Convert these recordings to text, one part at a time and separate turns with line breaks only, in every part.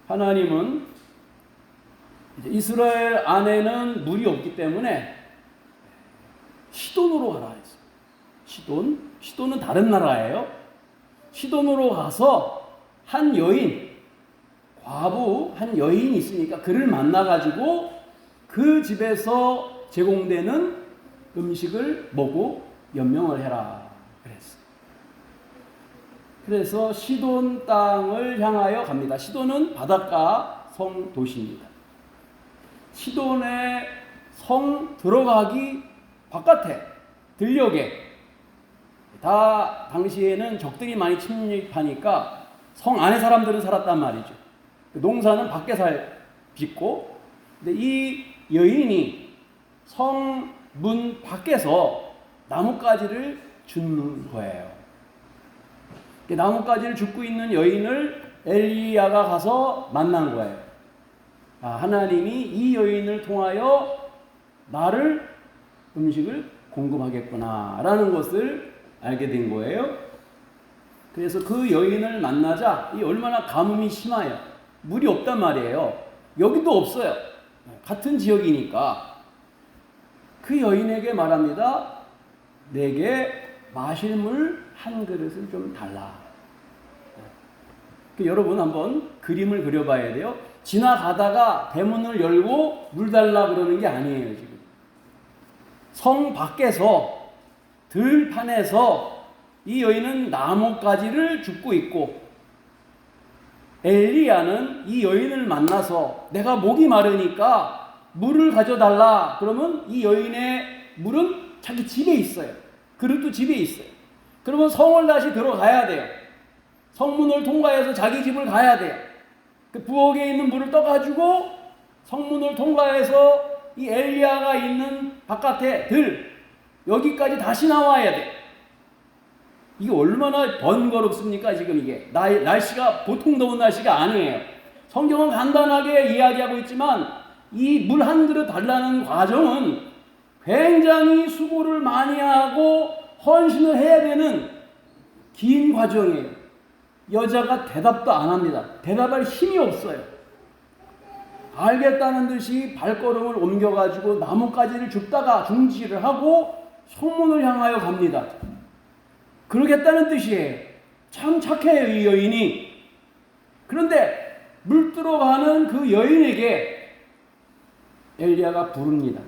하나님은 이스라엘 안에는 물이 없기 때문에 시돈으로 가라 했어요. 시돈은 다른 나라예요. 시돈으로 가서 한 여인, 과부 한 여인이 있으니까 그를 만나가지고 그 집에서 제공되는 음식을 먹고 연명을 해라 그랬어요. 그래서 시돈 땅을 향하여 갑니다. 시돈은 바닷가 성 도시입니다. 시돈의 성 들어가기 바깥에 들녘에 다 당시에는 적들이 많이 침입하니까 성 안에 사람들은 살았단 말이죠. 농사는 밖에 짓고, 근데 이 여인이 성 문 밖에서 나뭇가지를 줍는 거예요. 나뭇가지를 줍고 있는 여인을 엘리야가 가서 만난 거예요. 하나님이 이 여인을 통하여 나를 음식을 공급하겠구나 라는 것을 알게 된 거예요. 그래서 그 여인을 만나자 이 얼마나 가뭄이 심해요. 물이 없단 말이에요. 여기도 없어요. 같은 지역이니까. 그 여인에게 말합니다. 내게 마실 물 한 그릇을 좀 달라. 여러분 한번 그림을 그려봐야 돼요. 지나가다가 대문을 열고 물 달라 그러는 게 아니에요. 지금 성 밖에서 들판에서 이 여인은 나뭇가지를 줍고 있고, 엘리야는 이 여인을 만나서 내가 목이 마르니까 물을 가져달라 그러면 이 여인의 물은 자기 집에 있어요. 그릇도 집에 있어요. 그러면 성을 다시 들어가야 돼요. 성문을 통과해서 자기 집을 가야 돼요. 그 부엌에 있는 물을 떠가지고 성문을 통과해서 이 엘리야가 있는 바깥에 여기까지 다시 나와야 돼. 이게 얼마나 번거롭습니까? 지금 이게 날씨가 보통 더운 날씨가 아니에요. 성경은 간단하게 이야기하고 있지만 이 물 한 그릇 달라는 과정은 굉장히 수고를 많이 하고 헌신을 해야 되는 긴 과정이에요. 여자가 대답도 안 합니다. 대답할 힘이 없어요. 알겠다는 듯이 발걸음을 옮겨가지고 나뭇가지를 줍다가 중지를 하고 성문을 향하여 갑니다. 그러겠다는 뜻이에요. 참 착해요, 이 여인이. 그런데 물 들어가는 그 여인에게 엘리야가 부릅니다.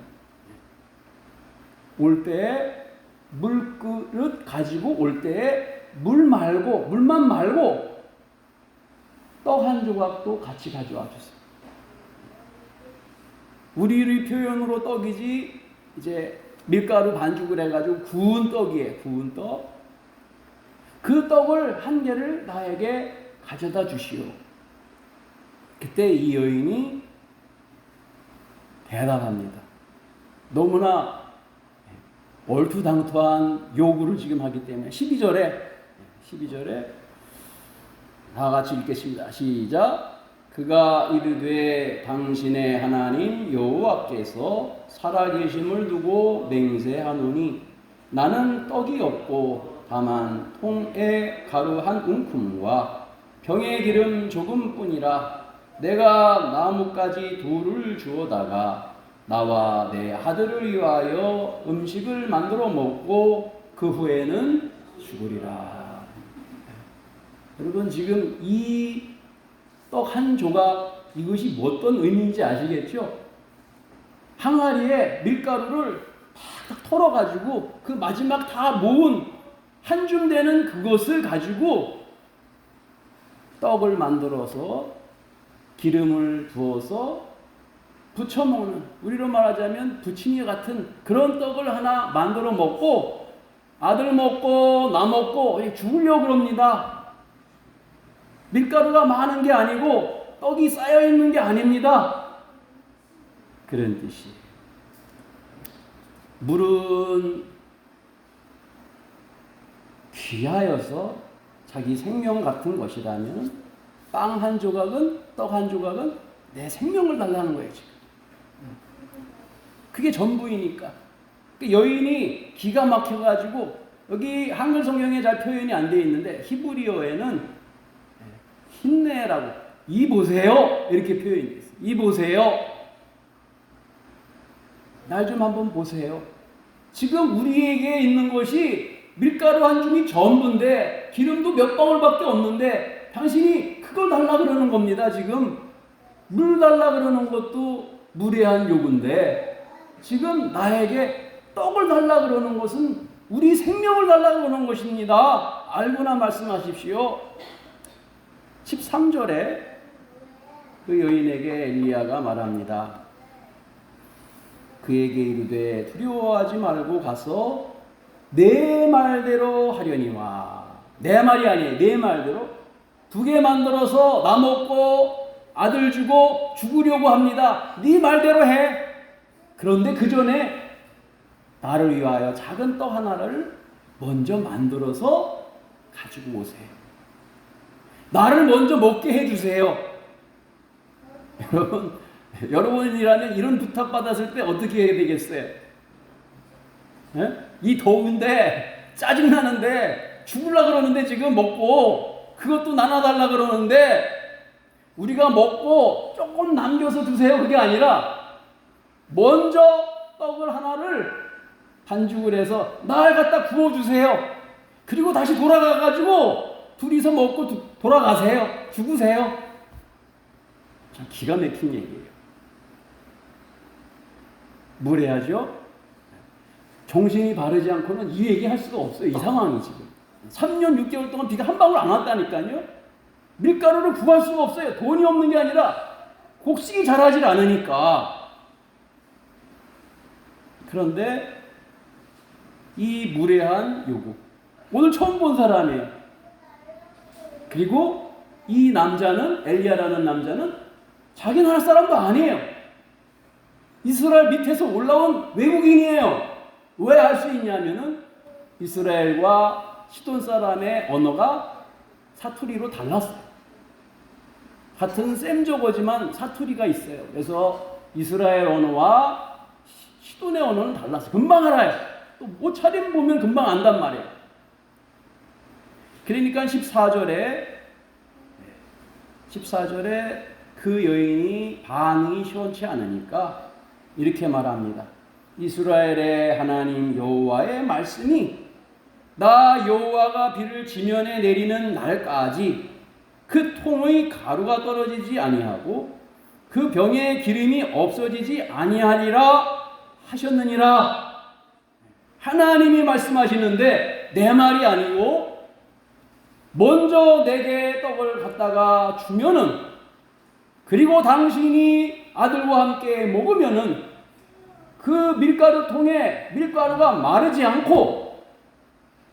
올 때에 물그릇 가지고 올 때에 물만 말고 떡 한 조각도 같이 가져와 주세요. 우리의 표현으로 떡이지 이제 밀가루 반죽을 해가지고 구운 떡이에요. 구운 떡. 그 떡을 한 개를 나에게 가져다 주시오. 그때 이 여인이 대답합니다. 너무나 얼토당토한 요구를 지금 하기 때문에 12절에 다 같이 읽겠습니다. 시작. 그가 이르되 당신의 하나님 여호와께서 살아계심을 두고 맹세하노니 나는 떡이 없고 다만 통에 가루 한 움큼과 병에 기름 조금뿐이라 내가 나뭇가지 둘을 주어다가 나와 내 아들을 위하여 음식을 만들어 먹고 그 후에는 죽으리라. 여러분 지금 이 떡 한 조각 이것이 어떤 의미인지 아시겠죠? 항아리에 밀가루를 팍 털어가지고 그 마지막 다 모은 한 줌 되는 그것을 가지고 떡을 만들어서 기름을 부어서 부쳐 먹는, 우리로 말하자면 부침개 같은 그런 떡을 하나 만들어 먹고 아들 먹고 나 먹고 죽으려고 그럽니다. 밀가루가 많은 게 아니고 떡이 쌓여 있는 게 아닙니다. 그런 뜻이에요. 물은 귀하여서 자기 생명 같은 것이라면 빵 한 조각은, 떡 한 조각은 내 생명을 달라는 거예요, 지금. 그게 전부이니까. 여인이 기가 막혀가지고, 여기 한글 성경에 잘 표현이 안 되어 있는데, 히브리어에는 힘내라고, 이 보세요. 이렇게 표현했어요. 이 보세요. 날 좀 한번 보세요. 지금 우리에게 있는 것이 밀가루 한 줌이 전부인데 기름도 몇 방울밖에 없는데 당신이 그걸 달라 그러는 겁니다. 지금 물 달라 그러는 것도 무례한 요구인데 지금 나에게 떡을 달라 그러는 것은 우리 생명을 달라 그러는 것입니다. 알고나 말씀하십시오. 13절에 그 여인에게 엘리야가 말합니다. 그에게 이르되 두려워하지 말고 가서 내 말대로 하려니와. 내 말이 아니에요. 내 말대로 2개 만들어서 나 먹고 아들 주고 죽으려고 합니다. 네 말대로 해. 그런데 그 전에 나를 위하여 작은 떡 하나를 먼저 만들어서 가지고 오세요. 나를 먼저 먹게 해주세요. 여러분이라면 이런 부탁받았을 때 어떻게 해야 되겠어요? 이 더운데 짜증나는데 죽으려고 그러는데 지금 먹고 그것도 나눠달라 그러는데 우리가 먹고 조금 남겨서 드세요. 그게 아니라 먼저 떡을 하나를 반죽을 해서 날 갖다 구워주세요. 그리고 다시 돌아가가지고 둘이서 먹고 돌아가세요. 죽으세요. 참 기가 막힌 얘기예요. 무례하죠? 정신이 바르지 않고는 이 얘기 할 수가 없어요. 이 상황이 지금 3년 6개월 동안 비가 한 방울 안 왔다니까요. 밀가루를 구할 수가 없어요. 돈이 없는 게 아니라 곡식이 자라질 않으니까. 그런데 이 무례한 요구, 오늘 처음 본 사람이에요. 그리고 이 남자는, 엘리야라는 남자는 자기 나라 사람도 아니에요. 이스라엘 밑에서 올라온 외국인이에요. 왜 알 수 있냐면은 이스라엘과 시돈 사람의 언어가 사투리로 달랐어요. 같은 셈저거지만 사투리가 있어요. 그래서 이스라엘 언어와 시돈의 언어는 달랐어요. 금방 알아요. 또 옷 차림 보면 금방 안단 말이에요. 그러니까 14절에 그 여인이 반응이 시원치 않으니까 이렇게 말합니다. 이스라엘의 하나님 여호와의 말씀이 나 여호와가 비를 지면에 내리는 날까지 그 통의 가루가 떨어지지 아니하고 그 병의 기름이 없어지지 아니하리라 하셨느니라. 하나님이 말씀하시는데 내 말이 아니고 먼저 내게 떡을 갖다가 주면은 그리고 당신이 아들과 함께 먹으면은 그 밀가루통에 밀가루가 마르지 않고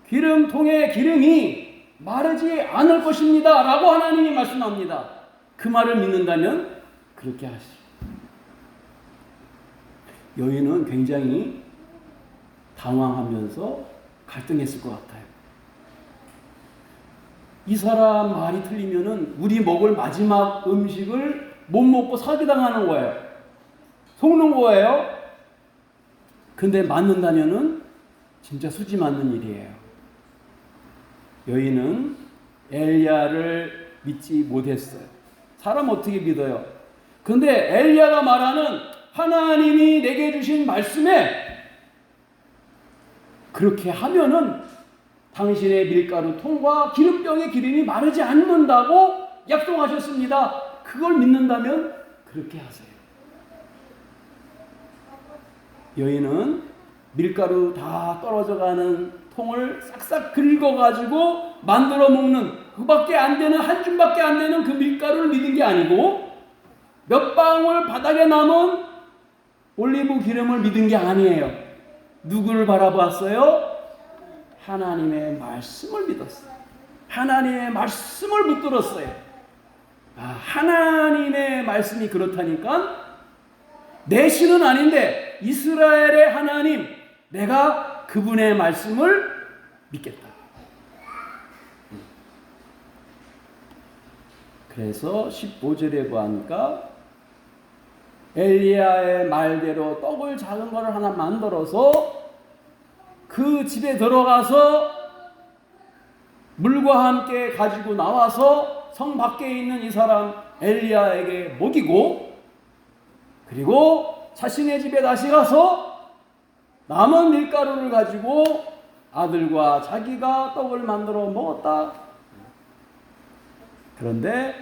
기름통에 기름이 마르지 않을 것입니다 라고 하나님이 말씀합니다. 그 말을 믿는다면 그렇게 하시죠. 여인은 굉장히 당황하면서 갈등했을 것 같아요. 이 사람 말이 틀리면은 우리 먹을 마지막 음식을 못 먹고 사기당하는 거예요. 속는 거예요. 근데 맞는다면은 진짜 수지 맞는 일이에요. 여인은 엘리야를 믿지 못했어요. 사람 어떻게 믿어요? 근데 엘리야가 말하는 하나님이 내게 주신 말씀에 그렇게 하면은 당신의 밀가루 통과 기름병의 기름이 마르지 않는다고 약속하셨습니다. 그걸 믿는다면 그렇게 하세요. 여인은 밀가루 다 떨어져가는 통을 싹싹 긁어가지고 만들어 먹는 그밖에 안 되는 한 줌밖에 안 되는 그 밀가루를 믿은 게 아니고 몇 방울 바닥에 남은 올리브 기름을 믿은 게 아니에요. 누구를 바라보았어요? 하나님의 말씀을 믿었어요. 하나님의 말씀을 붙들었어요. 하나님의 말씀이 그렇다니까 내 신은 아닌데 이스라엘의 하나님, 내가 그분의 말씀을 믿겠다. 그래서 15절에 보니까 엘리야의 말대로 떡을 작은 거를 하나 만들어서 그 집에 들어가서 물과 함께 가지고 나와서 성 밖에 있는 이 사람 엘리야에게 먹이고 그리고 자신의 집에 다시 가서 남은 밀가루를 가지고 아들과 자기가 떡을 만들어 먹었다. 그런데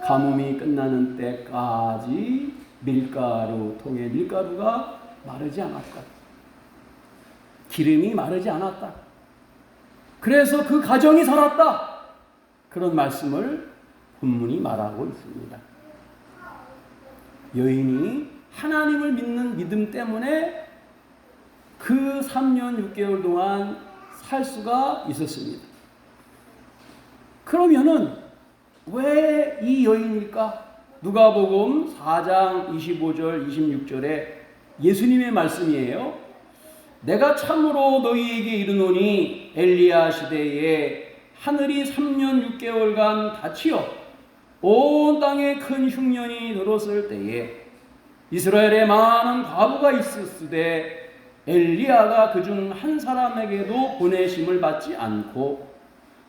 가뭄이 끝나는 때까지 통에 밀가루가 마르지 않았다. 기름이 마르지 않았다. 그래서 그 가정이 살았다. 그런 말씀을 본문이 말하고 있습니다. 여인이 하나님을 믿는 믿음 때문에 그 3년 6개월 동안 살 수가 있었습니다. 그러면은 왜 이 여인일까? 누가복음 4장 25절 26절에 예수님의 말씀이에요. 내가 참으로 너희에게 이르노니 엘리야 시대에 하늘이 3년 6개월간 닫히어 온 땅에 큰 흉년이 들었을 때에 이스라엘에 많은 과부가 있었으되 엘리야가 그중 한 사람에게도 보내심을 받지 않고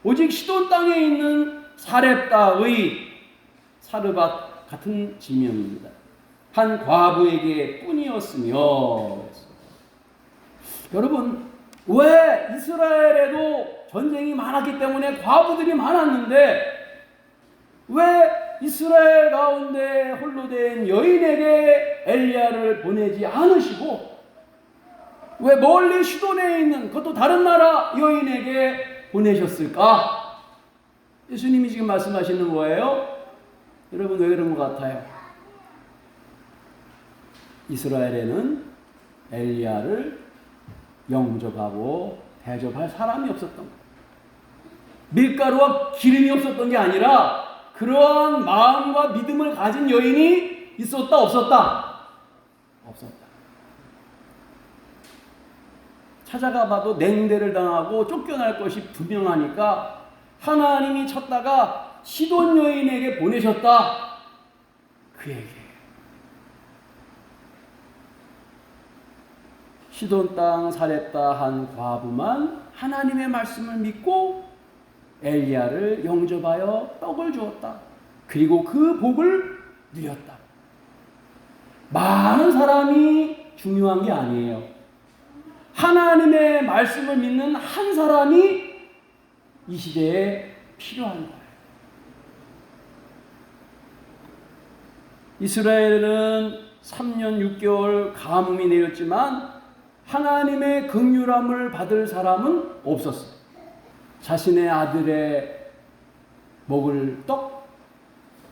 오직 시돈 땅에 있는 사렙다의 사르밧 같은 지명입니다. 한 과부에게 뿐이었으며. 여러분, 왜 이스라엘에도 전쟁이 많았기 때문에 과부들이 많았는데 왜 이스라엘 가운데 홀로 된 여인에게 엘리야를 보내지 않으시고 왜 멀리 시돈에 있는 그것도 다른 나라 여인에게 보내셨을까? 예수님이 지금 말씀하시는 거예요. 여러분, 왜 그런 것 같아요? 이스라엘에는 엘리야를 영접하고 대접할 사람이 없었던 거예요. 밀가루와 기름이 없었던 게 아니라 그러한 마음과 믿음을 가진 여인이 있었다, 없었다? 없었다. 찾아가 봐도 냉대를 당하고 쫓겨날 것이 분명하니까 하나님이 찾다가 시돈 여인에게 보내셨다. 그에게. 시돈 땅 사렙다 한 과부만 하나님의 말씀을 믿고 엘리야를 영접하여 떡을 주었다. 그리고 그 복을 누렸다. 많은 사람이 중요한 게 아니에요. 하나님의 말씀을 믿는 한 사람이 이 시대에 필요한 거예요. 이스라엘은 3년 6개월 가뭄이 내렸지만 하나님의 긍휼함을 받을 사람은 없었어요. 자신의 아들의 먹을 떡,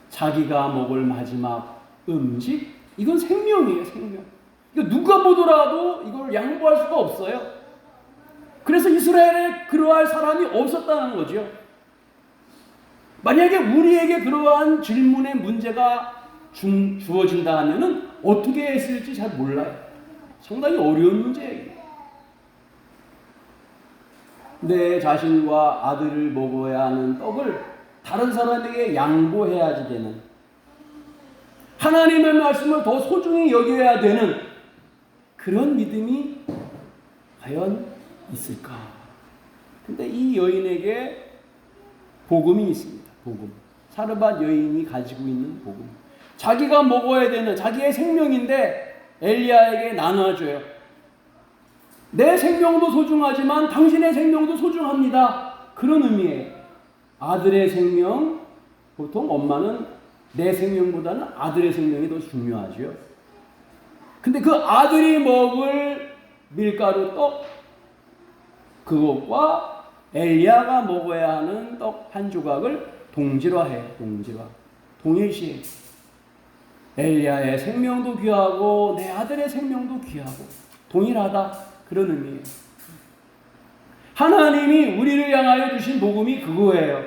자기가 먹을 마지막 음식, 이건 생명이에요, 생명. 이거 누가 보더라도 이걸 양보할 수가 없어요. 그래서 이스라엘에 그러할 사람이 없었다는 거죠. 만약에 우리에게 그러한 질문의 문제가 주어진다 하면은 어떻게 했을지 잘 몰라요. 상당히 어려운 문제예요. 내 자신과 아들을 먹어야 하는 떡을 다른 사람에게 양보해야지 되는, 하나님의 말씀을 더 소중히 여겨야 되는 그런 믿음이 과연 있을까? 근데 이 여인에게 복음이 있습니다. 복음. 사르밧 여인이 가지고 있는 복음. 자기가 먹어야 되는 자기의 생명인데 엘리야에게 나눠줘요. 내 생명도 소중하지만 당신의 생명도 소중합니다. 그런 의미예요. 아들의 생명, 보통 엄마는 내 생명보다는 아들의 생명이 더 중요하죠. 근데 그 아들이 먹을 밀가루 떡, 그것과 엘리야가 먹어야 하는 떡 한 조각을 동질화해요. 동일시해요. 엘리야의 생명도 귀하고 내 아들의 생명도 귀하고 동일하다. 그런 의미예요. 하나님이 우리를 향하여 주신 복음이 그거예요.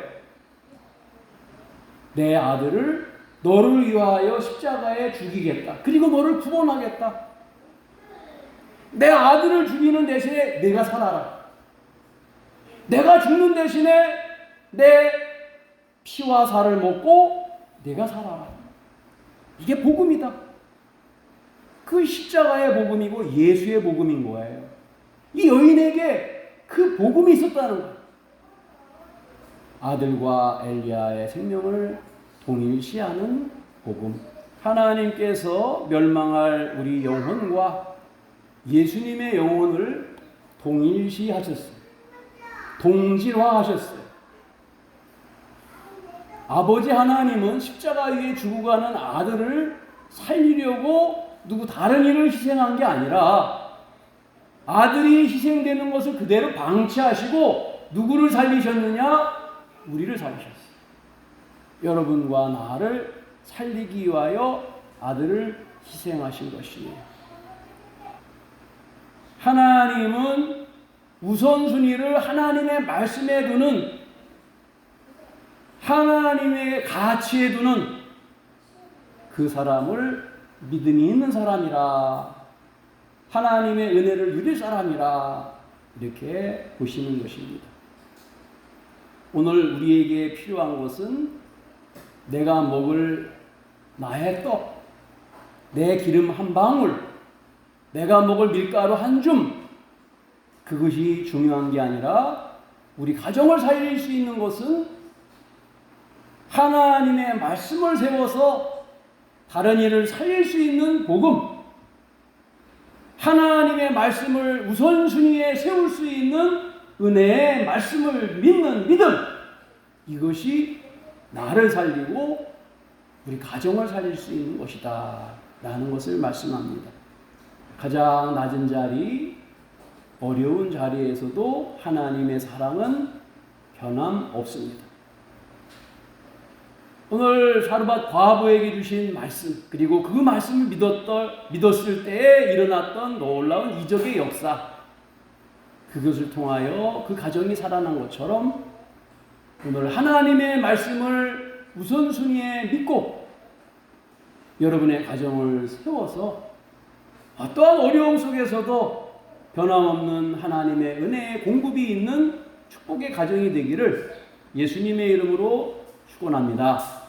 내 아들을 너를 위하여 십자가에 죽이겠다. 그리고 너를 구원하겠다. 내 아들을 죽이는 대신에 내가 살아라. 내가 죽는 대신에 내 피와 살을 먹고 내가 살아라. 이게 복음이다. 그 십자가의 복음이고 예수의 복음인 거예요. 이 여인에게 그 복음이 있었다는 거예요. 아들과 엘리야의 생명을 동일시하는 복음. 하나님께서 멸망할 우리 영혼과 예수님의 영혼을 동일시하셨어요. 동질화하셨어요. 아버지 하나님은 십자가 위에 죽어가는 아들을 살리려고 누구 다른 이를 희생한 게 아니라 아들이 희생되는 것을 그대로 방치하시고 누구를 살리셨느냐? 우리를 살리셨어요. 여러분과 나를 살리기 위하여 아들을 희생하신 것이에요. 하나님은 우선순위를 하나님의 말씀에 두는, 하나님의 가치에 두는 그 사람을 믿음이 있는 사람이라, 하나님의 은혜를 누릴 사람이라 이렇게 보시는 것입니다. 오늘 우리에게 필요한 것은 내가 먹을 나의 떡, 내 기름 한 방울, 내가 먹을 밀가루 한 줌, 그것이 중요한 게 아니라 우리 가정을 살릴 수 있는 것은 하나님의 말씀을 세워서 다른 일을 살릴 수 있는 복음, 하나님의 말씀을 우선순위에 세울 수 있는 은혜의 말씀을 믿는 믿음, 이것이 나를 살리고 우리 가정을 살릴 수 있는 것이다 라는 것을 말씀합니다. 가장 낮은 자리, 어려운 자리에서도 하나님의 사랑은 변함없습니다. 오늘 사르밧 과부에게 주신 말씀, 그리고 그 말씀을 믿었을 때에 일어났던 놀라운 이적의 역사, 그것을 통하여 그 가정이 살아난 것처럼 오늘 하나님의 말씀을 우선순위에 믿고 여러분의 가정을 세워서 어떠한 어려움 속에서도 변함없는 하나님의 은혜의 공급이 있는 축복의 가정이 되기를 예수님의 이름으로 축원합니다.